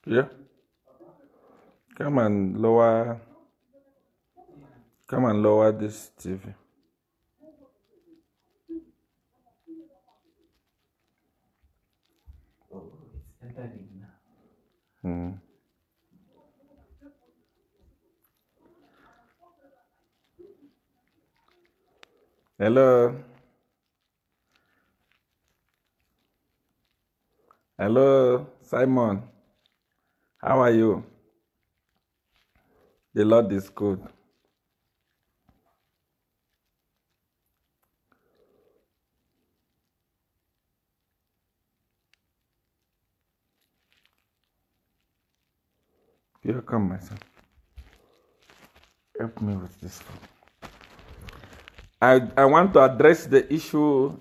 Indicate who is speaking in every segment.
Speaker 1: Yeah. Come and lower this TV.
Speaker 2: Oh, it's entering now.
Speaker 1: Hello. Hello, Simon. How are you? The Lord is good. Here, come, my son. Help me with this phone. I want to address the issue.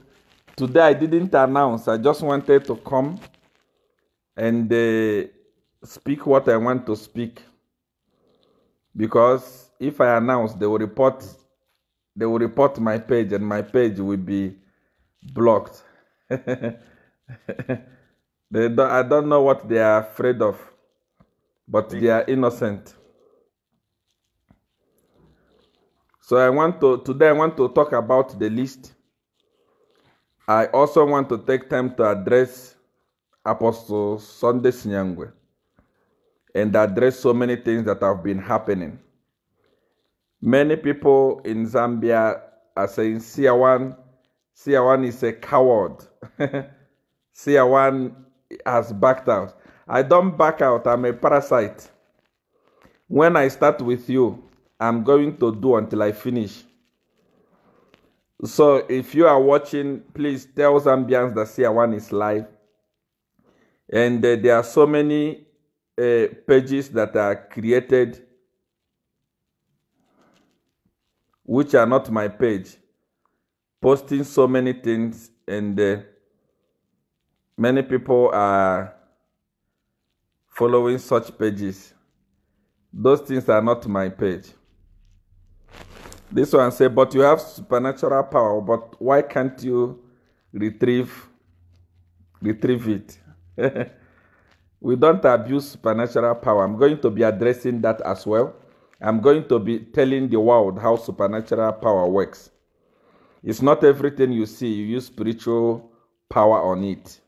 Speaker 1: Today I didn't announce. I just wanted to come and speak what I want to speak. Because if I announce, they will report my page, and my page will be blocked. I don't know what they are afraid of, but they are innocent. So today I want to talk about the list. I also want to take time to address Apostle Sunday Sinyangwe and address so many things that have been happening. Many people in Zambia are saying SEER is a coward. SEER has backed out. I don't back out. I'm a parasite. When I start with you, I'm going to do until I finish. So if you are watching, please tell Zambians that SEER is live. And there are so many pages that are created which are not my page, posting so many things, and many people are following such pages. Those things are not my page. This one say, but you have supernatural power, but why can't you retrieve it? We don't abuse supernatural power. I'm going to be addressing that as well. I'm going to be telling the world how supernatural power works. It's not everything you see, you use spiritual power on it.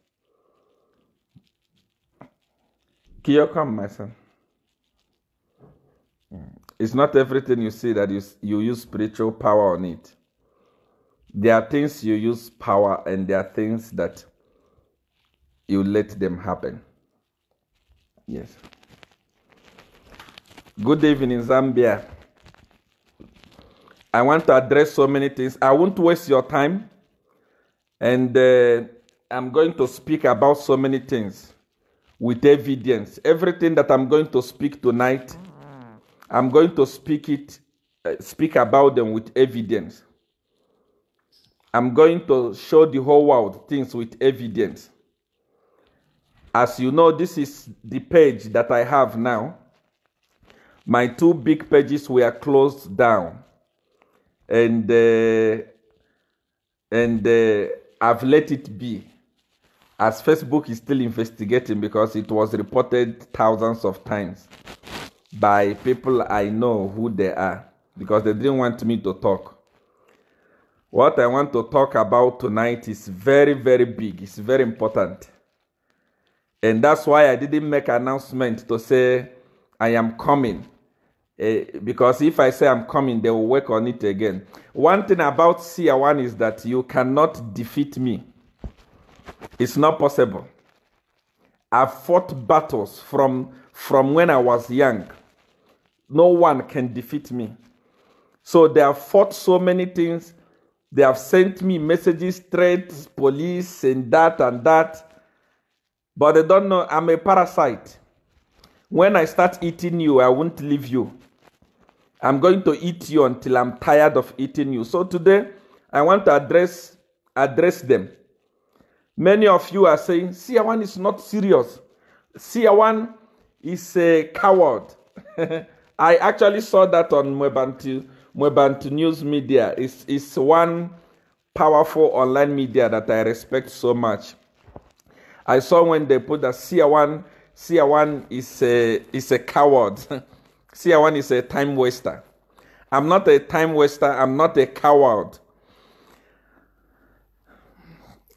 Speaker 1: Kiyo, come, my son. It's not everything you see that you use spiritual power on it. There are things you use power, and there are things that you let them happen. Yes. Good evening, Zambia. I want to address so many things. I won't waste your time. And I'm going to speak about so many things with evidence. Everything that I'm going to speak tonight, I'm going to speak about them with evidence. I'm going to show the whole world things with evidence. As you know, this is the page that I have now. My two big pages were closed down. And I've let it be. As Facebook is still investigating, because it was reported thousands of times by people I know who they are, because they didn't want me to talk. What I want to talk about tonight is very, very big. It's very important. And that's why I didn't make an announcement to say I am coming. Because if I say I'm coming, they will work on it again. One thing about SEER is that you cannot defeat me. It's not possible. I've fought battles from when I was young. No one can defeat me. So they have fought so many things. They have sent me messages, threats, police, and that and that. But they don't know I'm a parasite. When I start eating you, I won't leave you. I'm going to eat you until I'm tired of eating you. So today, I want to address them. Many of you are saying, SEER is not serious. SEER is a coward. I actually saw that on Mwebantu Mwebantu News Media is one powerful online media that I respect so much. I saw when they put that SEER1 is a coward. SEER1 is a time waster. I'm not a time waster. I'm not a coward.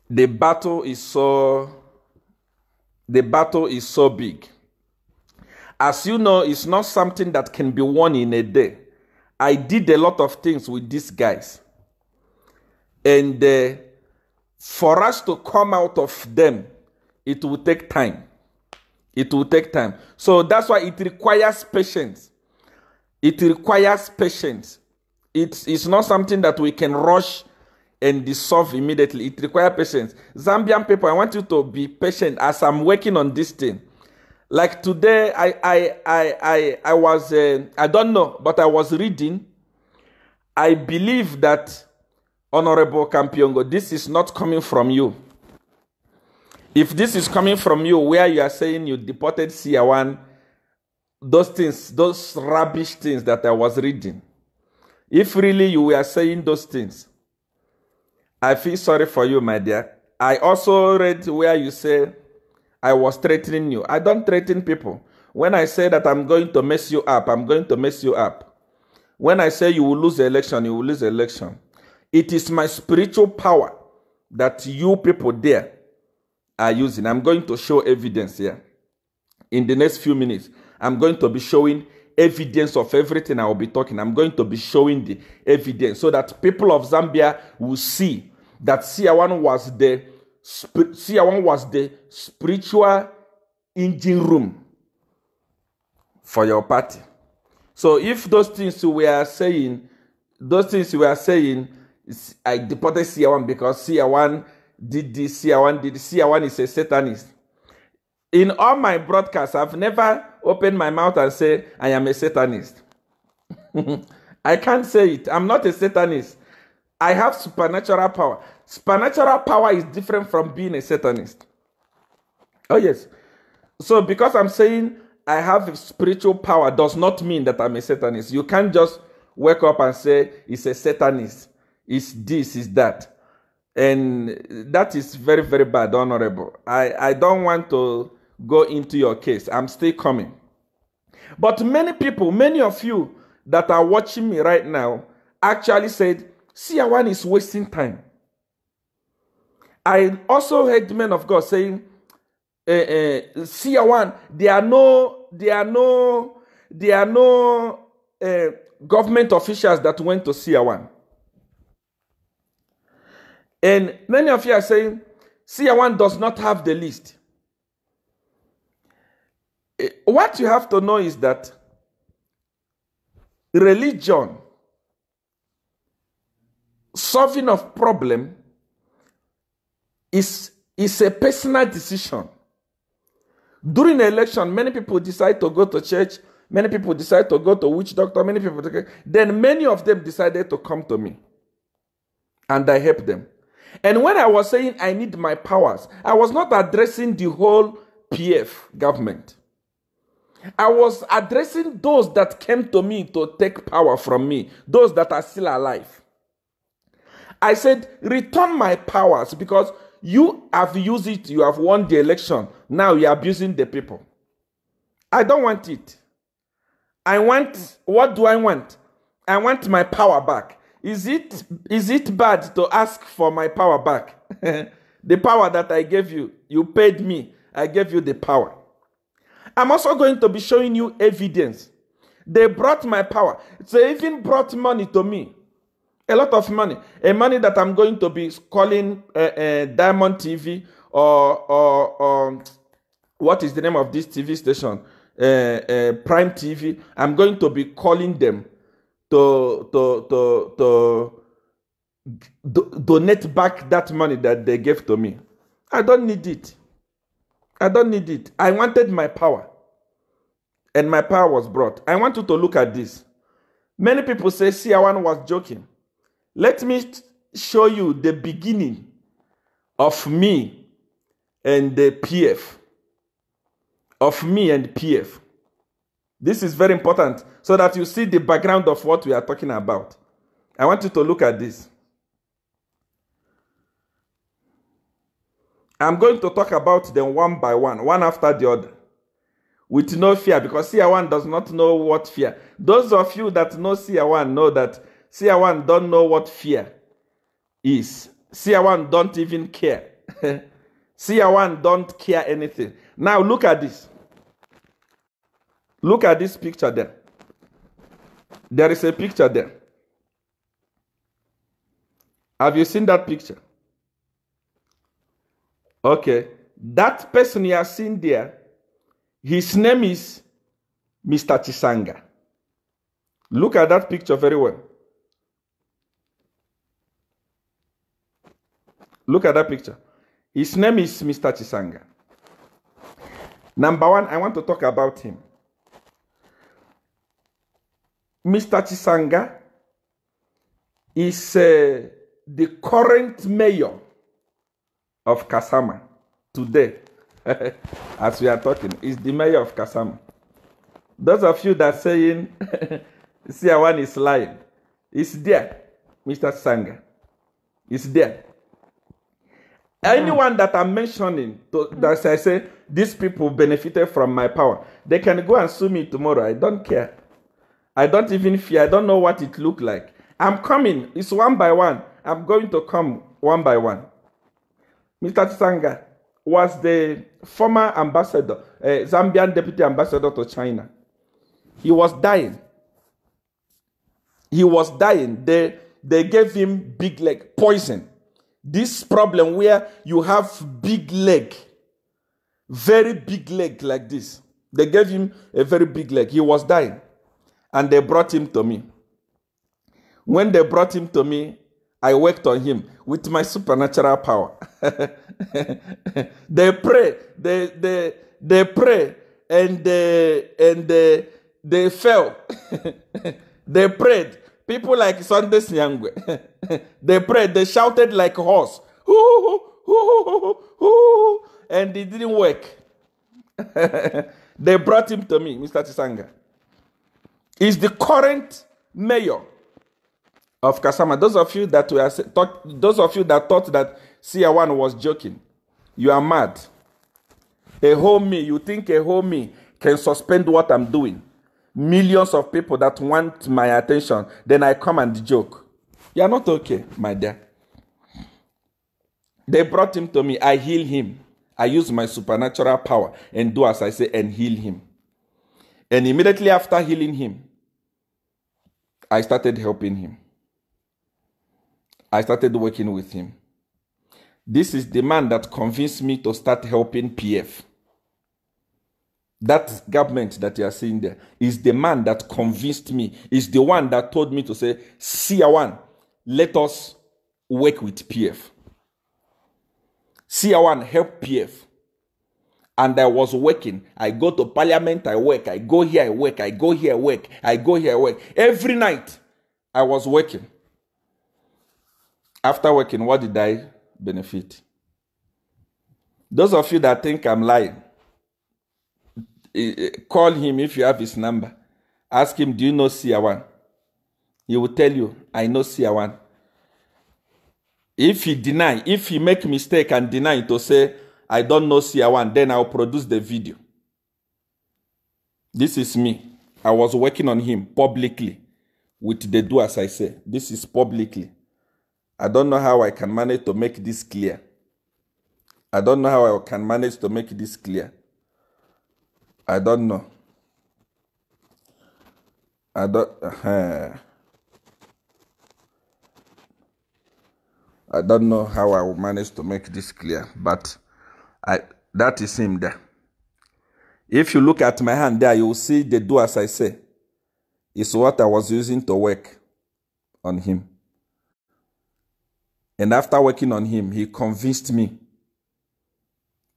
Speaker 1: The battle is so big. As you know, it's not something that can be won in a day. I did a lot of things with these guys. And for us to come out of them, it will take time. It will take time. So that's why it requires patience. It requires patience. It's not something that we can rush and dissolve immediately. It requires patience. Zambian people, I want you to be patient as I'm working on this thing. Like today, I was, I don't know, but I was reading. I believe that, Honorable Kampiongo, this is not coming from you. If this is coming from you, where you are saying you deported SEER1, those things, those rubbish things that I was reading, if really you were saying those things, I feel sorry for you, my dear. I also read where you say I was threatening you. I don't threaten people. When I say that I'm going to mess you up, I'm going to mess you up. When I say you will lose the election, you will lose the election. It is my spiritual power that you people there are using. I'm going to show evidence here. In the next few minutes, I'm going to be showing evidence of everything I will be talking. I'm going to be showing the evidence so that people of Zambia will see that SEER1 was the spiritual engine room for your party. So if those things we are saying, I deported SEER1 because SEER1 did this, SEER1 did this, SEER1 is a Satanist. In all my broadcasts, I've never opened my mouth and say I am a Satanist. I can't say it. I'm not a Satanist. I have supernatural power. Supernatural power is different from being a Satanist. Oh yes. So because I'm saying I have spiritual power does not mean that I'm a Satanist. You can't just wake up and say it's a Satanist. It's this, it's that. And that is very, very bad, Honorable. I don't want to go into your case. I'm still coming. But many people, many of you that are watching me right now actually said, SEER1 is wasting time. I also heard men of God saying, SEER1, there are no government officials that went to SEER1. And many of you are saying, SEER1 does not have the list. What you have to know is that religion, solving of problem, is a personal decision. During the election, many people decide to go to church, many people decide to go to witch doctor, then many of them decided to come to me. And I helped them. And when I was saying I need my powers, I was not addressing the whole PF government. I was addressing those that came to me to take power from me, those that are still alive. I said, return my powers because you have used it, you have won the election. Now you are abusing the people. I don't want it. What do I want? I want my power back. Is it bad to ask for my power back? The power that I gave you, you paid me, I gave you the power. I'm also going to be showing you evidence. They brought my power. They even brought money to me. A lot of money. A money that I'm going to be calling Diamond TV or what is the name of this TV station? Prime TV. I'm going to be calling them to donate back that money that they gave to me. I don't need it. I don't need it. I wanted my power. And my power was brought. I want you to look at this. Many people say SEER1 was joking. Let me show you the beginning of me and the PF. Of me and PF. This is very important so that you see the background of what we are talking about. I want you to look at this. I'm going to talk about them one by one, one after the other, with no fear, because SEER 1 does not know what fear. Those of you that know SEER 1 know that SEER 1 don't know what fear is. SEER 1 don't even care. SEER 1 don't care anything. Now look at this. Look at this picture there. There is a picture there. Have you seen that picture? Okay. That person you are seeing there, his name is Mr. Chisanga. Look at that picture very well. Look at that picture. His name is Mr. Chisanga. Number one, I want to talk about him. Mr. Chisanga is the current mayor of Kasama today. As we are talking, is the mayor of Kasama. Those of you that are saying SEER 1 is lying, it's there. Mr. Chisanga is there. Anyone that I'm mentioning, that I say, these people benefited from my power, they can go and sue me tomorrow. I don't care. I don't even fear. I don't know what it looked like. I'm coming. It's one by one. I'm going to come one by one. Mr. Chisanga was the former ambassador, Zambian deputy ambassador to China. He was dying. He was dying. They gave him big leg poison. This problem where you have big leg, very big leg like this. They gave him a very big leg. He was dying. And they brought him to me. When they brought him to me, I worked on him with my supernatural power. They pray, they pray, and they fell. They prayed. People like Sunday Sinyangwe, they prayed, they shouted like a horse. And it didn't work. They brought him to me, Mr. Chisanga. He's the current mayor of Kasama. Those of you that thought that SEER 1 was joking, you are mad. A whole me, you think a whole me can suspend what I'm doing? Millions of people that want my attention, then I come and joke. You are not okay, my dear. They brought him to me. I heal him. I use my supernatural power and do as I say and heal him. And immediately after healing him, I started helping him. I started working with him. This is the man that convinced me to start helping PF. That government that you are seeing there is the man that convinced me, is the one that told me to say, SEER 1, let us work with PF. SEER 1, help PF. And I was working. I go to parliament, I work. I go here, I work. I go here, I work. I go here, I work. Every night, I was working. After working, what did I benefit? Those of you that think I'm lying, call him if you have his number. Ask him, do you know SEER 1? He will tell you, I know SEER 1. If he deny, if he make mistake and deny to say, I don't know SEER 1, then I'll produce the video. This is me. I was working on him publicly with the do as I say. This is publicly. I don't know how I can manage to make this clear. I don't know how I can manage to make this clear. I don't know. I don't know how I will manage to make this clear, but that is him there. If you look at my hand there, you will see the do as I say. It's what I was using to work on him. And after working on him, he convinced me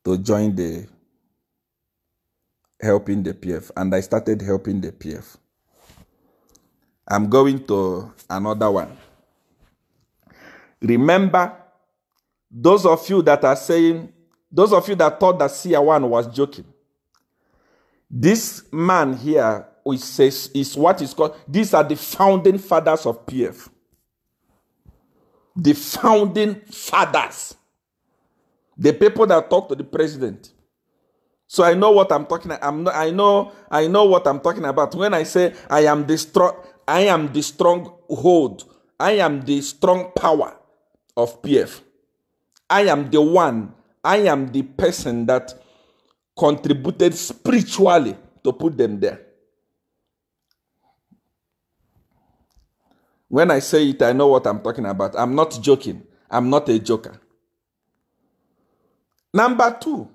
Speaker 1: to join the helping the PF. And I started helping the PF. I'm going to another one. Remember, those of you that are saying, those of you that thought that SEER 1 was joking, this man here is what is called, these are the founding fathers of PF. The founding fathers. The people that talk to the president. So I know what I'm talking about. I know what I'm talking about. When I say I am the strong hold. I am the strong power of PF. I am the person that contributed spiritually to put them there. When I say it, I know what I'm talking about. I'm not joking. I'm not a joker. Number 2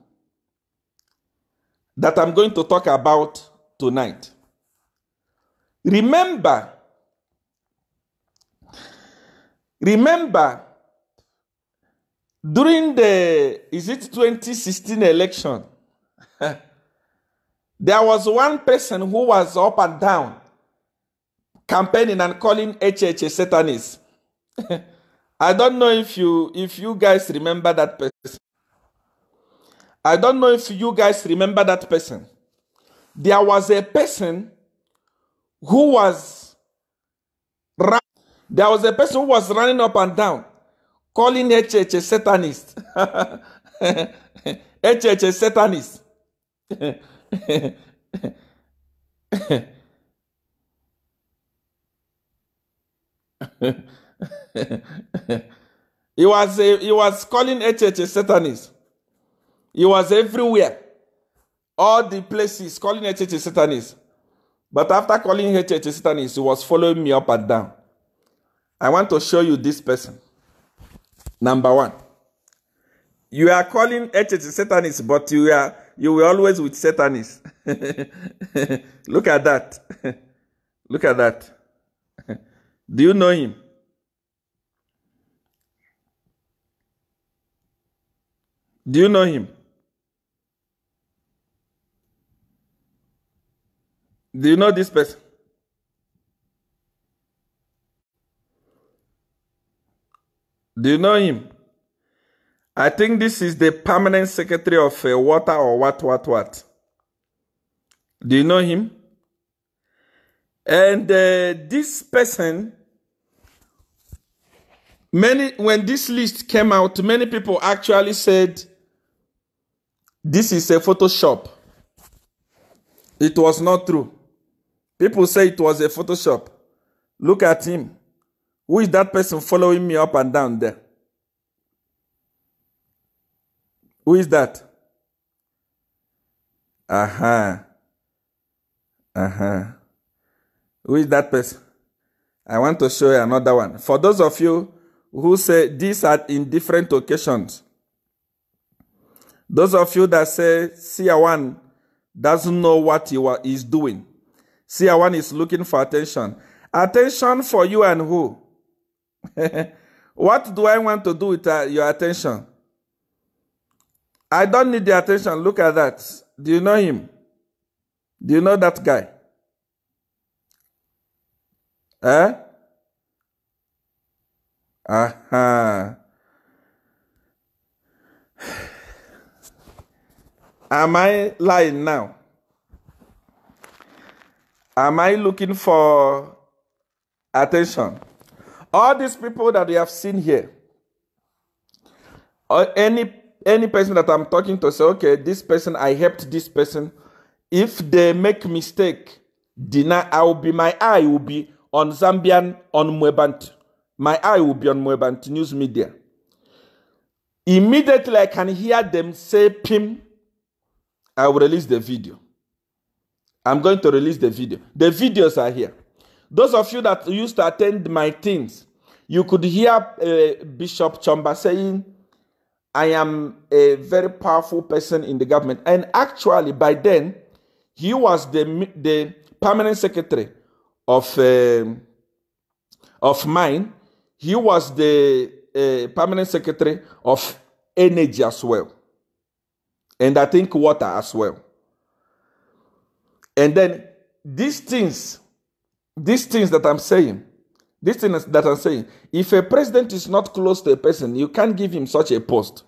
Speaker 1: that I'm going to talk about tonight. Remember, during the 2016 election, there was one person who was up and down campaigning and calling HH a Satanist. I don't know if you guys remember that person. I don't know if you guys remember that person. There was a person who was running up and down calling HH a Satanist. HH a Satanist. He was calling HH a Satanist. He was everywhere. All the places calling HH a Satanist. But after calling HH a Satanist, he was following me up and down. I want to show you this person. Number 1. You are calling HH a Satanist, but you were always with Satanists. Look at that. Look at that. Do you know him? Do you know him? Do you know this person? Do you know him? I think this is the permanent secretary of water or what. Do you know him? And this person, when this list came out, many people actually said this is a Photoshop. It was not true. People say it was a Photoshop. Look at him. Who is that person following me up and down there? Who is that? Who is that person? I want to show you another one. For those of you who say these are in different occasions, those of you that say SEER 1 doesn't know what he is doing. SEER 1 is looking for attention. Attention for you and who? What do I want to do with your attention? I don't need the attention. Look at that. Do you know him? Do you know that guy? Am I lying now? Am I looking for attention? All these people that we have seen here, or any person that I'm talking to, say, okay, this person, I helped this person. If they make mistake, my eye will be on Zambian, on Mwebant. My eye will be on Mwebant news media. Immediately I can hear them say PIM, I will release the video. I'm going to release the video. The videos are here. Those of you that used to attend my things, you could hear Bishop Chomba saying, I am a very powerful person in the government. And actually, by then, he was the permanent secretary of mine. He was the permanent secretary of energy as well. And I think water as well. And then these things that I'm saying, if a president is not close to a person, you can't give him such a post.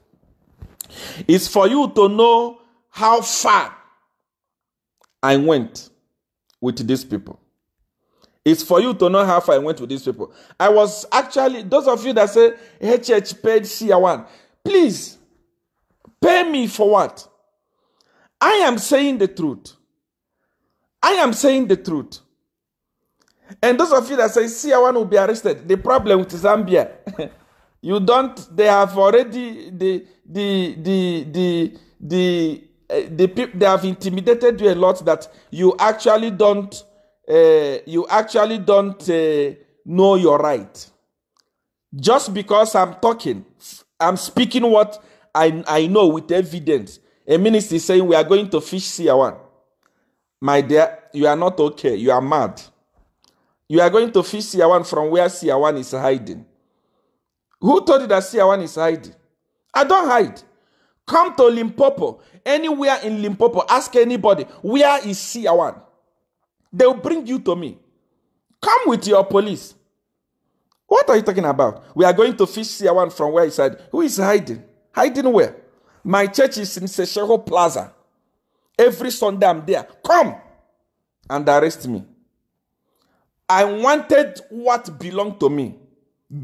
Speaker 1: It's for you to know how far I went. with these people. It's for you to know how far I went with these people. I was actually, those of you that say, HH paid SEER1, please, pay me for what? I am saying the truth. I am saying the truth. And those of you that say SEER1 will be arrested, the problem with Zambia, you don't, they have already, they have intimidated you a lot that you actually don't, know your right. Just because I'm talking, I'm speaking what I know with evidence. A minister is saying we are going to fish SEER1. My dear, you are not okay. You are mad. You are going to fish SEER1 from where SEER1 is hiding. Who told you that SEER1 is hiding? I don't hide. Come to Limpopo. Anywhere in Limpopo, ask anybody, where is SEER1? They will bring you to me. Come with your police. What are you talking about? We are going to fish SEER1 from where he's hiding. Who is hiding? Hiding where? My church is in Seshego Plaza. Every Sunday I'm there. Come and arrest me. I wanted what belonged to me.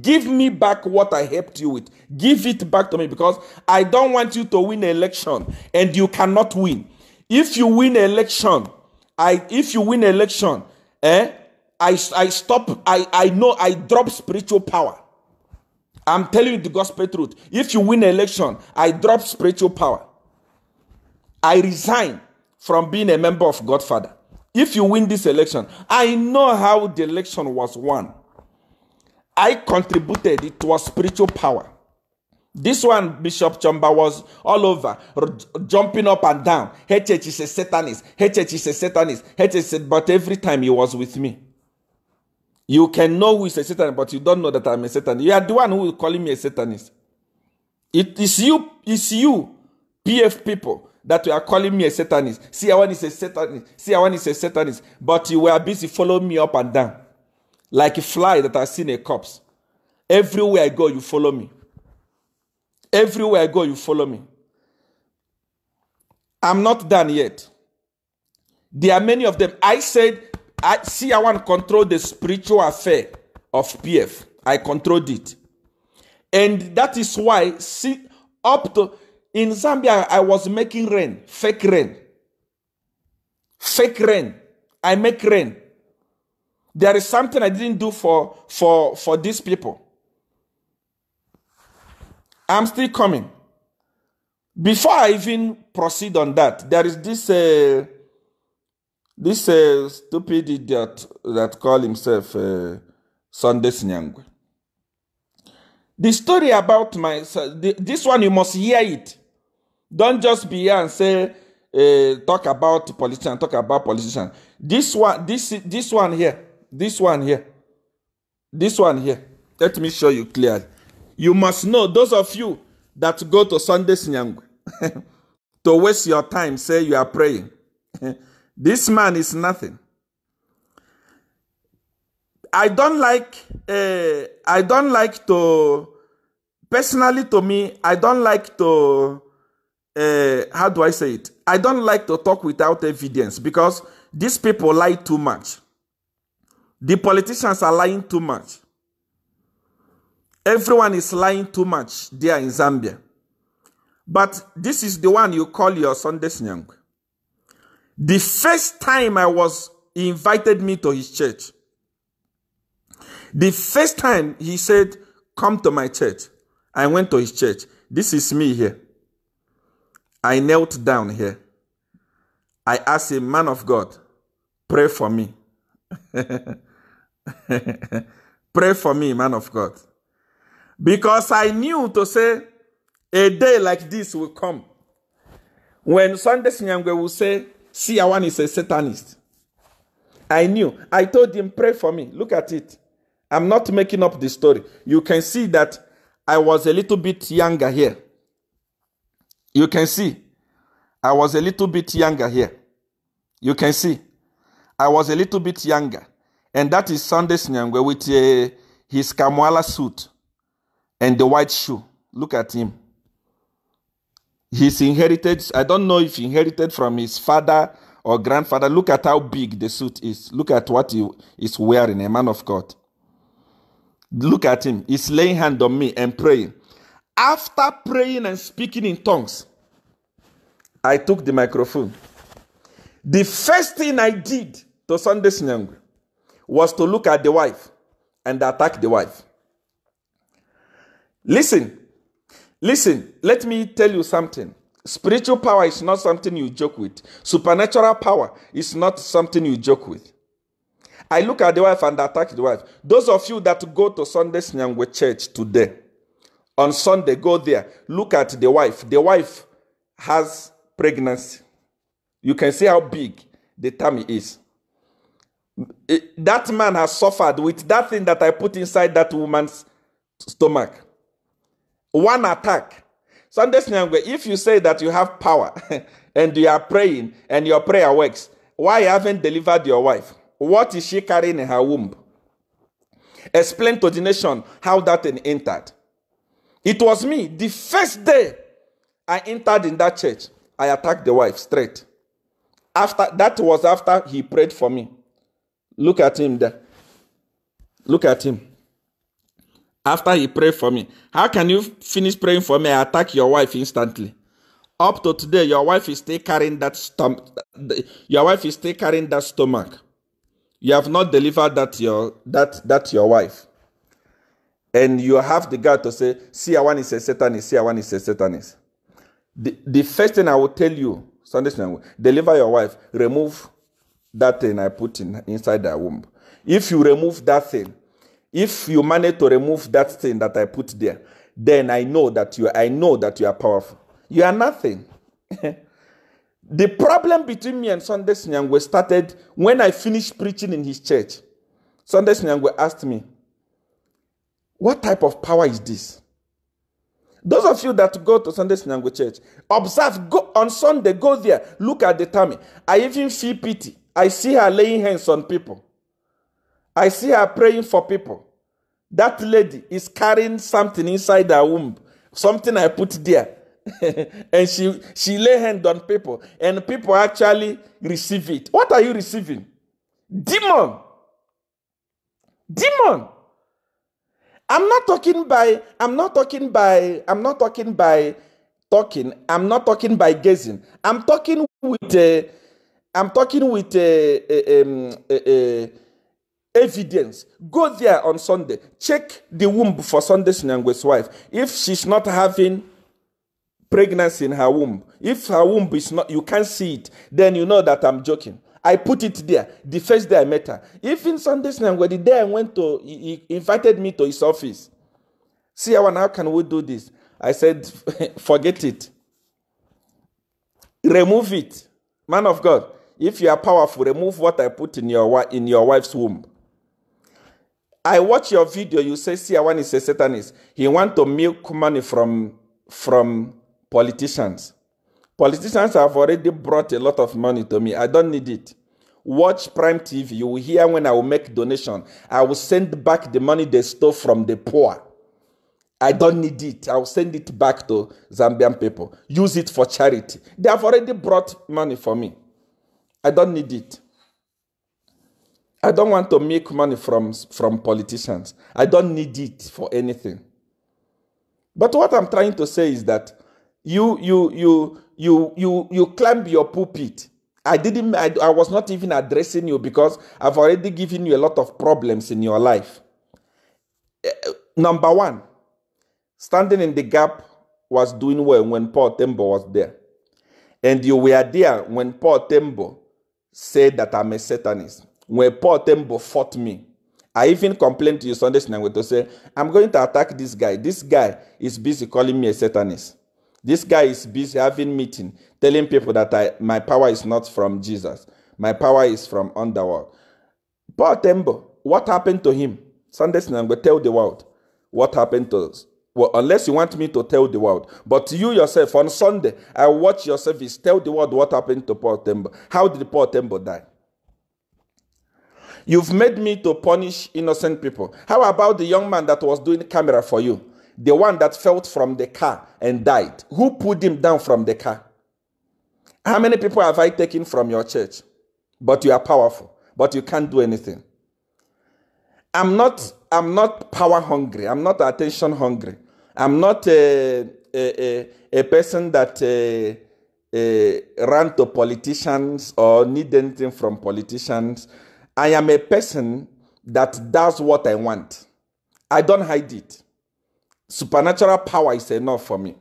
Speaker 1: Give me back what I helped you with. Give it back to me, because I don't want you to win an election and you cannot win. If you win an election, I know I drop spiritual power. I'm telling you the gospel truth. If you win an election, I drop spiritual power. I resign from being a member of Godfather. If you win this election, I know how the election was won. I contributed. It was spiritual power. This one, Bishop Chamba, was all over, jumping up and down. HH is a Satanist. HH is a Satanist. HH said, but every time he was with me. You can know who is a Satanist, but you don't know that I'm a Satanist. You are the one who is calling me a Satanist. It is you, PF people, that you are calling me a Satanist. SEER1 is a Satanist. SEER1 is a Satanist. But you were busy following me up and down. Like a fly that has seen a corpse. Everywhere I go, you follow me. Everywhere I go, you follow me. I'm not done yet. There are many of them. I said, SEER1 control the spiritual affair of PF. I controlled it. And that is why, in Zambia, I was making rain, fake rain. Fake rain. I make rain. There is something I didn't do for these people. I'm still coming. Before I even proceed on that, there is this stupid idiot that call himself Sunday Sinyangwe. The story about this one, you must hear it. Don't just be here and say, talk about politician, talk about politician. This one here. Let me show you clearly. You must know, those of you that go to Sunday Sinyangwe, to waste your time, say you are praying. This man is nothing. I don't like to, personally to me, I don't like to, how do I say it? I don't like to talk without evidence, because these people lie too much. The politicians are lying too much. Everyone is lying too much there in Zambia. But this is the one you call your Sunday Sinyangwe. The first time he invited me to his church. The first time he said, come to my church. I went to his church. This is me here. I knelt down here. I asked him, man of God, pray for me. Pray for me, man of God. Because I knew to say, a day like this will come. When Sunday Sinyangwe will say, SEER1 is a Satanist. I knew. I told him, pray for me. Look at it. I'm not making up the story. You can see that I was a little bit younger here. You can see. I was a little bit younger here. You can see. I was a little bit younger. And that is Sunday Sinyangwe with his Kamwala suit and the white shoe. Look at him. He's inherited, I don't know if he inherited from his father or grandfather. Look at how big the suit is. Look at what he is wearing, a man of God. Look at him. He's laying hand on me and praying. After praying and speaking in tongues, I took the microphone. The first thing I did to Sunday Sinyangwe was to look at the wife and attack the wife. Listen, let me tell you something. Spiritual power is not something you joke with. Supernatural power is not something you joke with. I look at the wife and attack the wife. Those of you that go to Sunday Sinyangwe Church today, on Sunday, go there. Look at the wife. The wife has pregnancy. You can see how big the tummy is. That man has suffered with that thing that I put inside that woman's stomach. One attack. Sunday Sinyangwe, if you say that you have power and you are praying and your prayer works, why haven't delivered your wife? What is she carrying in her womb? Explain to the nation how that thing entered. It was me. The first day I entered in that church, I attacked the wife straight. That was after he prayed for me. Look at him there. Look at him. After he prayed for me. How can you finish praying for me and attack your wife instantly? Up to today, your wife is still carrying that stomach. Your wife is still carrying that stomach. You have not delivered that your wife. And you have the guy to say, see, one is a Satanist, see, one is a Satanist. The first thing I will tell you, Sunday Sinyangwe, deliver your wife, remove that thing I put inside her womb. If you remove that thing, if you manage to remove that thing that I put there, then I know that you are powerful. You are nothing. The problem between me and Sunday Sinyangwe started when I finished preaching in his church. Sunday Sinyangwe asked me, what type of power is this? Those of you that go to Sunday Sinyangwe church, observe, go on Sunday, go there, look at the tummy. I even feel pity. I see her laying hands on people. I see her praying for people. That lady is carrying something inside her womb. Something I put there. And she lay hand on people. And people actually receive it. What are you receiving? Demon. Demon. I'm not talking by gazing. I'm talking with evidence. Go there on Sunday. Check the womb for Sunday Sinyangwe's wife. If she's not having pregnancy in her womb, if her womb is not, you can't see it, then you know that I'm joking. I put it there the first day I met her. Even Sunday Sinyangwe, the day I went to, he invited me to his office. See, how can we do this? I said, forget it. Remove it. Man of God, if you are powerful, remove what I put in your wife's womb. I watch your video, you say, see, one is a Satanist. He want to milk money from politicians. Politicians have already brought a lot of money to me. I don't need it. Watch Prime TV. You will hear when I will make donation. I will send back the money they stole from the poor. I don't need it. I will send it back to Zambian people. Use it for charity. They have already brought money for me. I don't need it. I don't want to make money from politicians. I don't need it for anything. But what I'm trying to say is that you climb your pulpit. I was not even addressing you because I've already given you a lot of problems in your life. Number one, standing in the gap was doing well when Paul Tembo was there. And you were there when Paul Tembo said that I'm a Satanist. When Paul Tembo fought me, I even complained to you Sunday Sinyangwe to say, I'm going to attack this guy. This guy is busy calling me a Satanist. This guy is busy having meeting, telling people that my power is not from Jesus. My power is from underworld. Paul Tembo, what happened to him? Sunday Sinyangwe, tell the world what happened to us. Well, unless you want me to tell the world. But you yourself, on Sunday, I watch your service, tell the world what happened to Paul Tembo. How did Paul Tembo die? You've made me to punish innocent people. How about the young man that was doing camera for you? The one that fell from the car and died. Who pulled him down from the car? How many people have I taken from your church? But you are powerful, but you can't do anything. I'm not power hungry. I'm not attention hungry. I'm not a person that run to politicians or need anything from politicians. I am a person that does what I want. I don't hide it. Supernatural power is enough for me.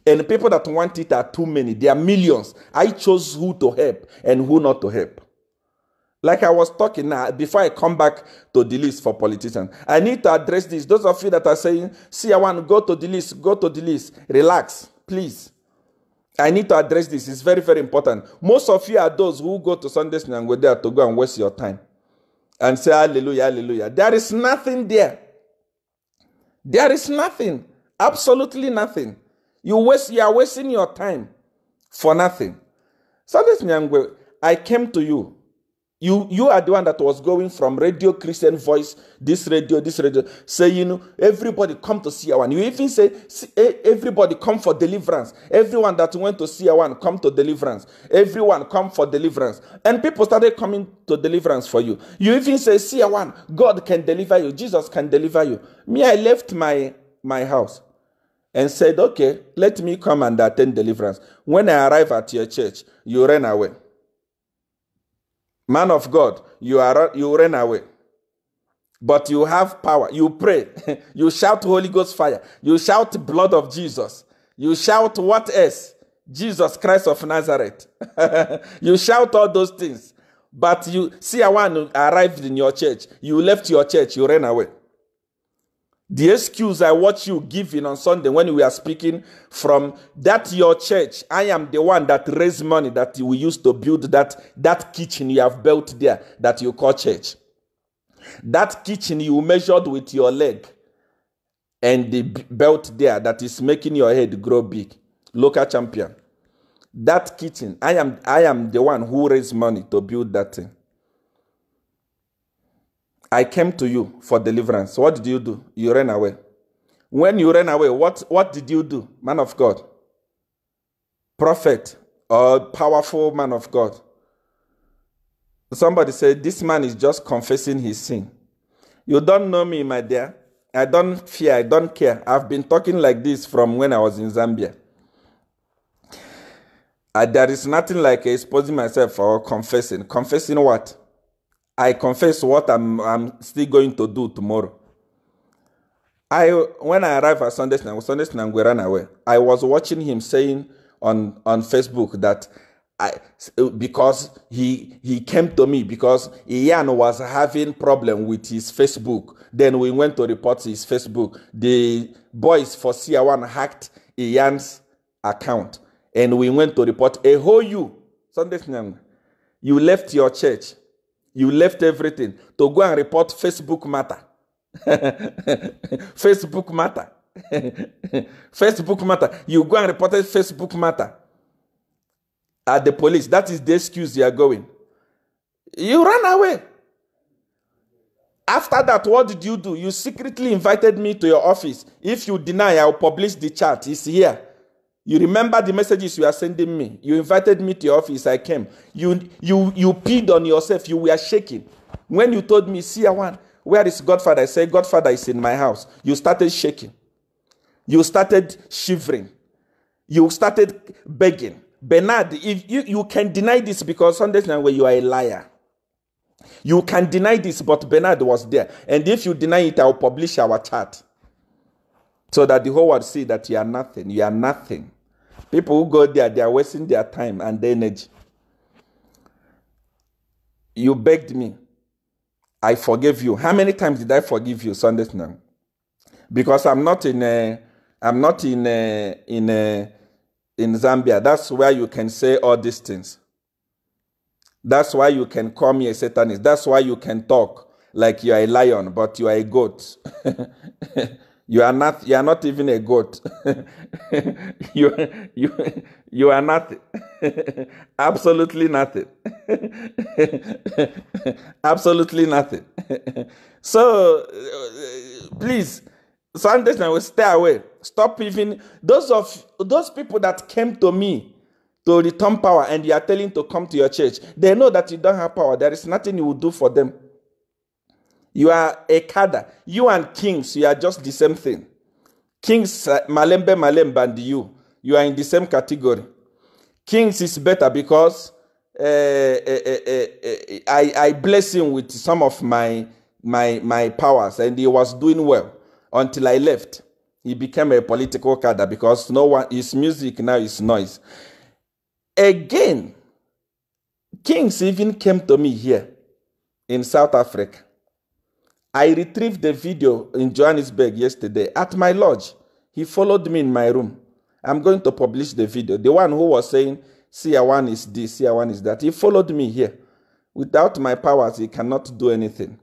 Speaker 1: And the people that want it are too many. There are millions. I chose who to help and who not to help. Like I was talking now, before I come back to the list for politicians, I need to address this. Those of you that are saying, see, I want to go to the list, relax, please. I need to address this. It's very, very important. Most of you are those who go to Sunday Sinyangwe there to go and waste your time and say, hallelujah, hallelujah. There is nothing there. There is nothing. Absolutely nothing. You are wasting your time for nothing. Sunday Sinyangwe, I came to you. You are the one that was going from radio, Christian Voice, this radio, saying, everybody come to see one. You even say, everybody come for deliverance. Everyone that went to see one, come to deliverance. Everyone come for deliverance. And people started coming to deliverance for you. You even say, see one, God can deliver you. Jesus can deliver you. Me, I left my house and said, okay, let me come and attend deliverance. When I arrive at your church, you ran away. Man of God, you ran away. But you have power. You pray. You shout Holy Ghost fire. You shout blood of Jesus. You shout what else? Jesus Christ of Nazareth. You shout all those things. But you see, one arrived in your church. You left your church. You ran away. The excuse I watch you giving on Sunday when we are speaking from that your church, I am the one that raised money that we used to build that kitchen you have built there that you call church. That kitchen you measured with your leg and the belt there that is making your head grow big. Local champion. That kitchen, I am the one who raised money to build that thing. I came to you for deliverance. What did you do? You ran away. When you ran away, what did you do, man of God? Prophet or powerful man of God? Somebody said, this man is just confessing his sin. You don't know me, my dear. I don't fear. I don't care. I've been talking like this from when I was in Zambia. There is nothing like exposing myself or confessing. Confessing what? I confess what I'm still going to do tomorrow. When I arrived at Sunday Sinyangwe ran away. I was watching him saying on Facebook that because he came to me because Ian was having problem with his Facebook. Then we went to report his Facebook. The boys for CR1 hacked Ian's account. And we went to report a whole you. Sunday Sinyangwe. You left your church. You left everything to go and report Facebook matter. Facebook matter. Facebook matter. You go and report Facebook matter at the police. That is the excuse you are going. You ran away. After that, what did you do? You secretly invited me to your office. If you deny, I'll publish the chat. It's here. You remember the messages you are sending me. You invited me to your office. I came. You peed on yourself. You were shaking. When you told me, see, where is Godfather? I said, Godfather is in my house. You started shaking. You started shivering. You started begging. Bernard, if you can deny this because Sunday Sinyangwe you are a liar. You can deny this, but Bernard was there. And if you deny it, I will publish our chat. So that the whole world see that you are nothing. You are nothing. People who go there, they are wasting their time and their energy. You begged me. I forgave you. How many times did I forgive you, Sunday Sinyangwe? Because I'm not in Zambia. That's where you can say all these things. That's why you can call me a Satanist. That's why you can talk like you are a lion, but you are a goat. You are not even a goat. you are nothing. Absolutely nothing. Absolutely nothing. So please, Sunday night will stay away. Stop even those people that came to me to return power, and you are telling to come to your church. They know that you don't have power. There is nothing you will do for them. You are a cadre. You and kings, you are just the same thing. Kings, Malembe, and you are in the same category. Kings is better because I bless him with some of my powers, and he was doing well until I left. He became a political cadre because no one, his music now is noise. Again, kings even came to me here in South Africa. I retrieved the video in Johannesburg yesterday at my lodge. He followed me in my room. I'm going to publish the video. The one who was saying, SEER 1 is this, SEER 1 is that. He followed me here. Without my powers, he cannot do anything.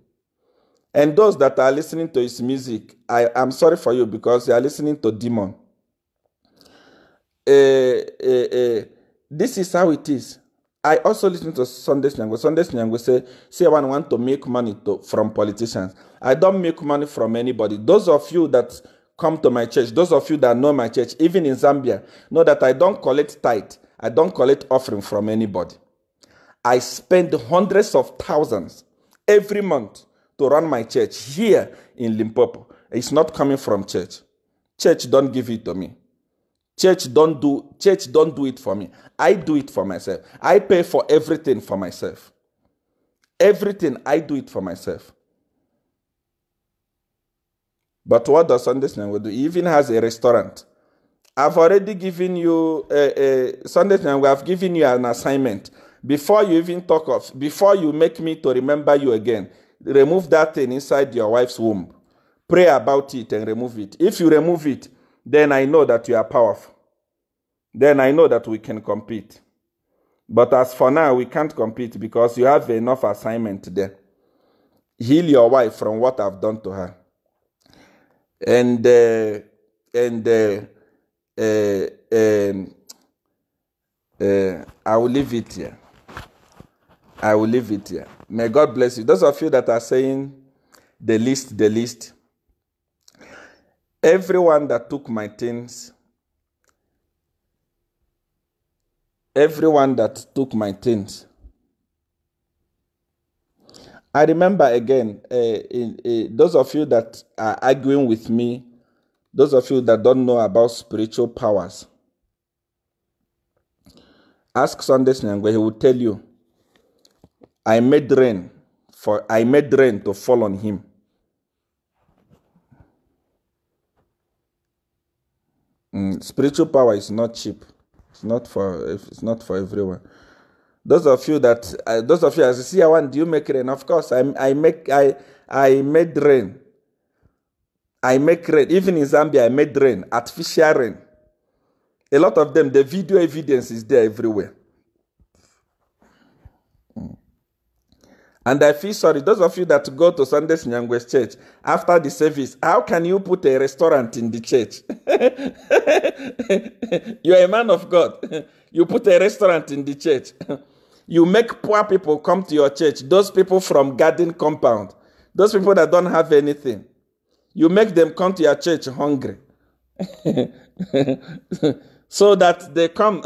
Speaker 1: And those that are listening to his music, I'm sorry for you because you are listening to demon. This is how it is. I also listen to Sunday Sinyangwe. Sunday Sinyangwe say, SEER 1 want to make money from politicians. I don't make money from anybody. Those of you that come to my church, those of you that know my church, even in Zambia, know that I don't collect tithe. I don't collect offering from anybody. I spend hundreds of thousands every month to run my church here in Limpopo. It's not coming from church. Church don't give it to me. Church don't do it for me. I do it for myself. I pay for everything for myself. Everything, I do it for myself. But what does Sunday Sinyangwe do? He even has a restaurant. I've already given you, Sunday Sinyangwe, I've given you an assignment. Before you even talk of, before you make me to remember you again, remove that thing inside your wife's womb. Pray about it and remove it. If you remove it, then I know that you are powerful. Then I know that we can compete. But as for now, we can't compete because you have enough assignment there. Heal your wife from what I've done to her. And I will leave it here. I will leave it here. May God bless you. Those of you that are saying the list. Everyone that took my things, I remember again, those of you that are arguing with me, those of you that don't know about spiritual powers, ask Sunday Sinyangwe, he will tell you, I made rain to fall on him. Spiritual power is not cheap. It's not for everyone. Those of you as a SEER 1, do you make rain? Of course, I made rain. I make rain. Even in Zambia, I made rain, artificial rain. A lot of them, the video evidence is there everywhere. And I feel sorry, those of you that go to Sunday Sinyangwe's church, after the service, how can you put a restaurant in the church? You're a man of God. You put a restaurant in the church. You make poor people come to your church, those people from garden compound, those people that don't have anything. You make them come to your church hungry. So that they come,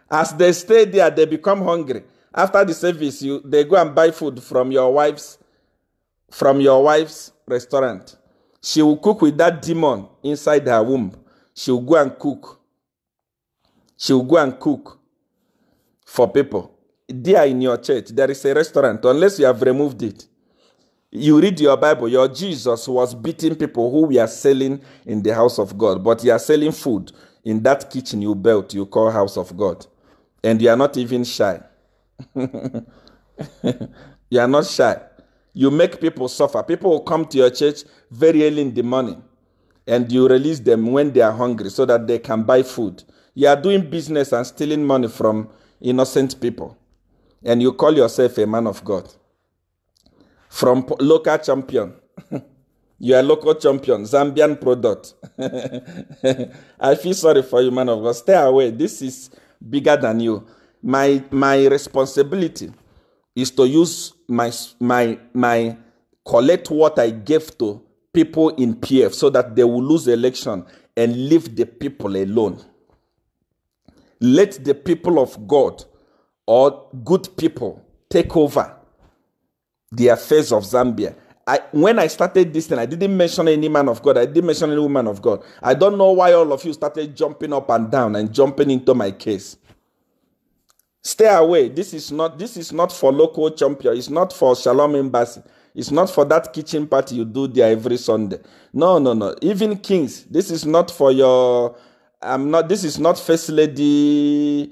Speaker 1: as they stay there, they become hungry. After the service, they go and buy food from your wife's restaurant. She will cook with that demon inside her womb. She will go and cook. She will go and cook for people. There in your church, there is a restaurant, unless you have removed it. You read your Bible, your Jesus was beating people who were selling in the house of God, but you are selling food in that kitchen you built, you call house of God. And you are not even shy. You are not shy. You make people suffer. People will come to your church very early in the morning, and you release them when they are hungry so that they can buy food. You are doing business and stealing money from innocent people, and you call yourself a man of God. From local champion. You are local champion, Zambian product. I feel sorry for you, man of God. Stay away. This is bigger than you. My responsibility is to use my collect what I gave to people in PF so that they will lose the election and leave the people alone. Let the people of God or good people take over the affairs of Zambia. When I started this thing, I didn't mention any man of God. I didn't mention any woman of God. I don't know why all of you started jumping up and down and jumping into my case. Stay away. This is not for local champion. It's not for Shalom Embassy. It's not for that kitchen party you do there every Sunday. No. Even Kings, this is not for your... This is not First Lady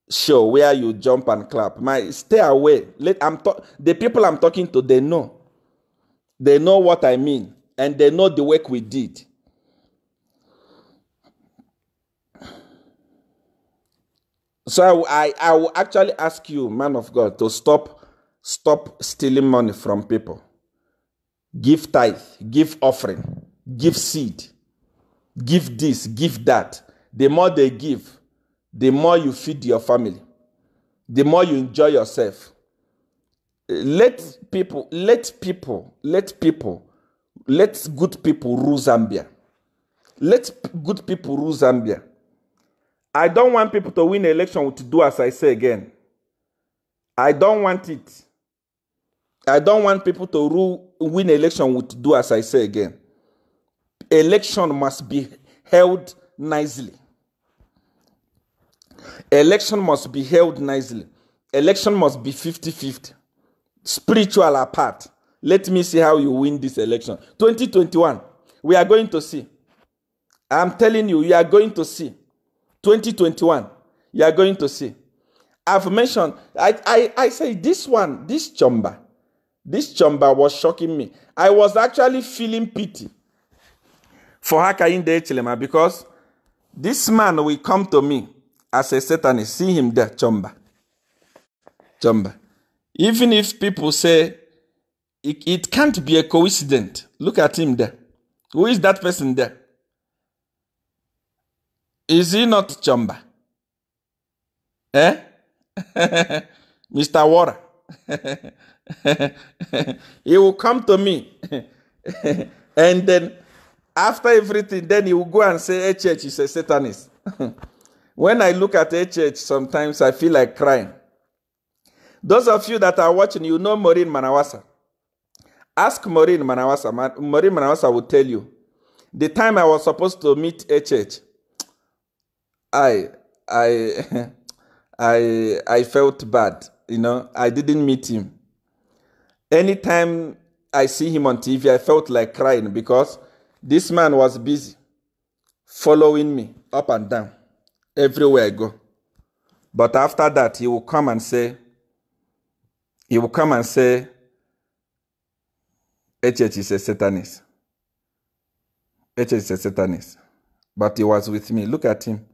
Speaker 1: show where you jump and clap. Stay away. The people I'm talking to, they know. They know what I mean. And they know the work we did. So I will actually ask you, man of God, to stop stealing money from people. Give tithe, give offering, give seed, give this, give that. The more they give, the more you feed your family, the more you enjoy yourself. Let good people rule Zambia. Let good people rule Zambia. I don't want people to win election to do as I say again. I don't want it. I don't want people to win election to do as I say again. Election must be held nicely. Election must be held nicely. Election must be 50-50. Spiritual apart. Let me see how you win this election. 2021, we are going to see. I'm telling you, you are going to see. 2021, you are going to see. I've mentioned, I say this chamba was shocking me. I was actually feeling pity for Hakainde Echilema because this man will come to me as a Satanist. See him there, chamba. Even if people say it can't be a coincidence, look at him there. Who is that person there? Is he not Chamba? Eh? Mr. Water. He will come to me. And then after everything, then he will go and say, HH is a Satanist. When I look at HH, sometimes I feel like crying. Those of you that are watching, you know Maureen Manawasa. Ask Maureen Manawasa. Maureen Manawasa will tell you. The time I was supposed to meet HH, I felt bad, you know. I didn't meet him. Anytime I see him on TV, I felt like crying because this man was busy following me up and down everywhere I go. But after that, he will come and say, HH is a Satanist. HH is a Satanist. But he was with me. Look at him.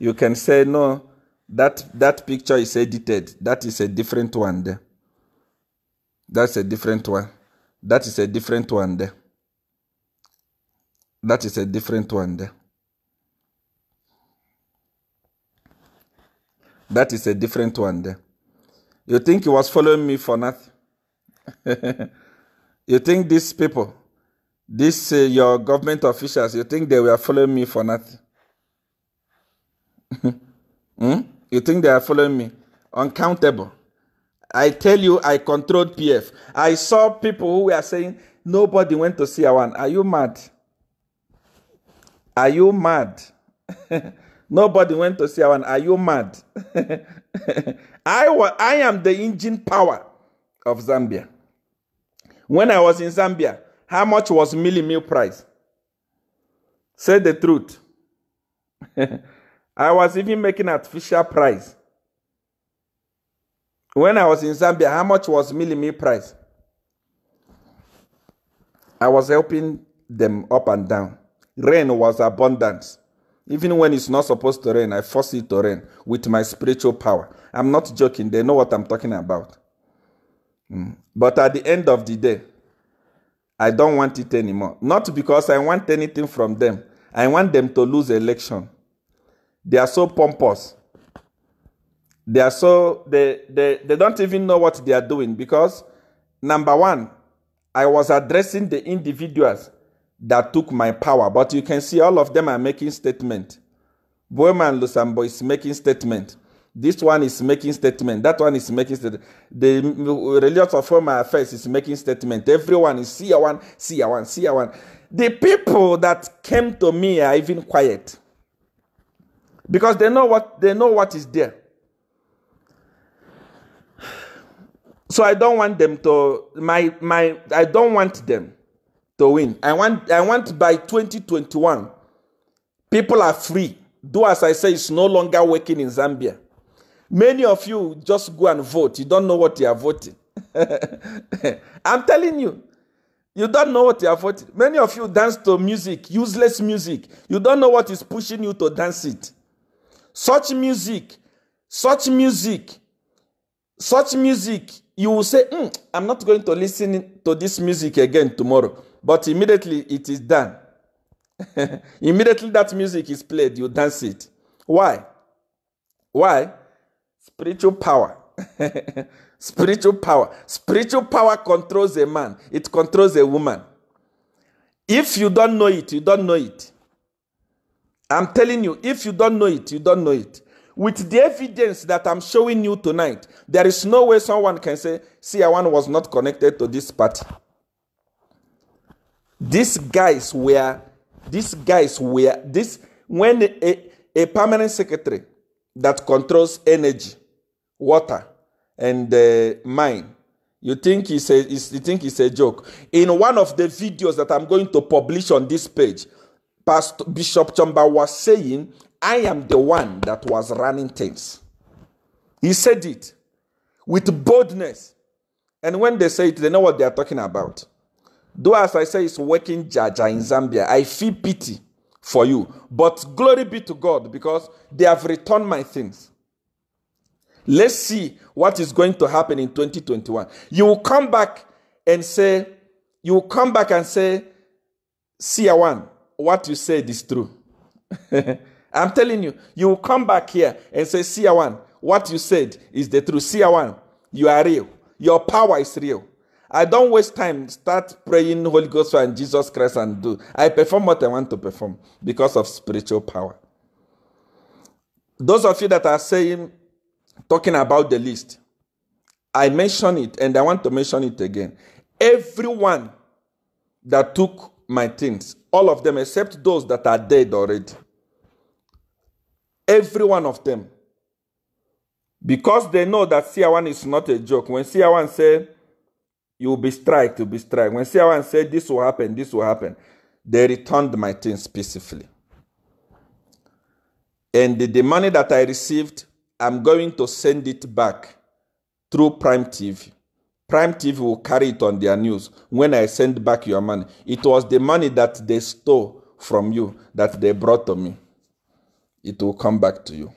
Speaker 1: You can say, no, that picture is edited. That is a different one there. That's a different one. That is a different one there. That is a different one there. That is a different one there. You think he was following me for nothing? You think these people, your government officials, you think they were following me for nothing? You think they are following me? Uncountable. I tell you, I controlled PF. I saw people who were saying, nobody went to see one. Are you mad? Are you mad? Nobody went to see one. Are you mad? I am the engine power of Zambia. When I was in Zambia, how much was milli meal price? Say the truth. I was even making artificial price. When I was in Zambia, how much was milli meal price? I was helping them up and down. Rain was abundant. Even when it's not supposed to rain, I force it to rain with my spiritual power. I'm not joking. They know what I'm talking about. But at the end of the day, I don't want it anymore. Not because I want anything from them. I want them to lose the election. They are so pompous. They are so, they don't even know what they are doing because, number one, I was addressing the individuals that took my power. But you can see all of them are making statements Boeman Lusambo is making statement. This one is making statement. That one is making statement. The religious of Home Affairs is making statement. Everyone is SEER one, SEER one, SEER one. The people that came to me are even quiet because they know what is there. So I don't want them to I don't want them to win. I want by 2021 people are free. Do as I say, it's no longer working in Zambia. Many of you just go and vote. You don't know what you are voting. I'm telling you, you don't know what you are voting. Many of you dance to music, useless music. You don't know what is pushing you to dance it. Such music, you will say, I'm not going to listen to this music again tomorrow. But immediately it is done. Immediately that music is played, you dance it. Why? Why? Spiritual power. Spiritual power. Spiritual power controls a man. It controls a woman. If you don't know it, you don't know it. I'm telling you, if you don't know it, you don't know it. With the evidence that I'm showing you tonight, there is no way someone can say, SEER one was not connected to this party. These guys were, when a permanent secretary that controls energy, water, and mine, you think it's a joke. In one of the videos that I'm going to publish on this page, Pastor Bishop Chamba was saying, I am the one that was running things. He said it with boldness. And when they say it, they know what they are talking about. Though as I say, it's working Jaja in Zambia, I feel pity for you. But glory be to God because they have returned my things. Let's see what is going to happen in 2021. You will come back and say, SEER one, what you said is true. I'm telling you, you will come back here and say, SEER one, what you said is the truth. SEER one, you are real. Your power is real. I don't waste time, start praying Holy Ghost and Jesus Christ and do. I perform what I want to perform because of spiritual power. Those of you that are saying, talking about the list, I mention it and I want to mention it again. Everyone that took my things, all of them except those that are dead already. Every one of them. Because they know that SEER one is not a joke. When SEER one said, you will be striked, When SEER one said, this will happen, they returned my things peacefully. And the money that I received, I'm going to send it back through Prime TV. Prime TV will carry it on their news when I send back your money. It was the money that they stole from you that they brought to me. It will come back to you.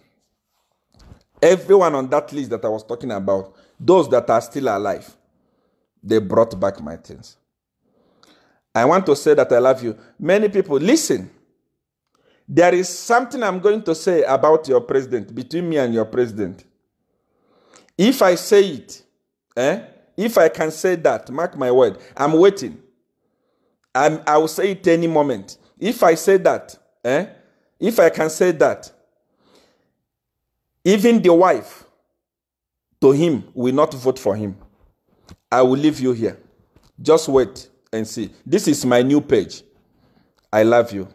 Speaker 1: Everyone on that list that I was talking about, those that are still alive, they brought back my things. I want to say that I love you. Many people, listen. There is something I'm going to say about your president, between me and your president. If I say it, if I can say that, mark my word, I'm waiting. I will say it any moment. If I say that, if I can say that, even the wife to him will not vote for him. I will leave you here. Just wait and see. This is my new page. I love you.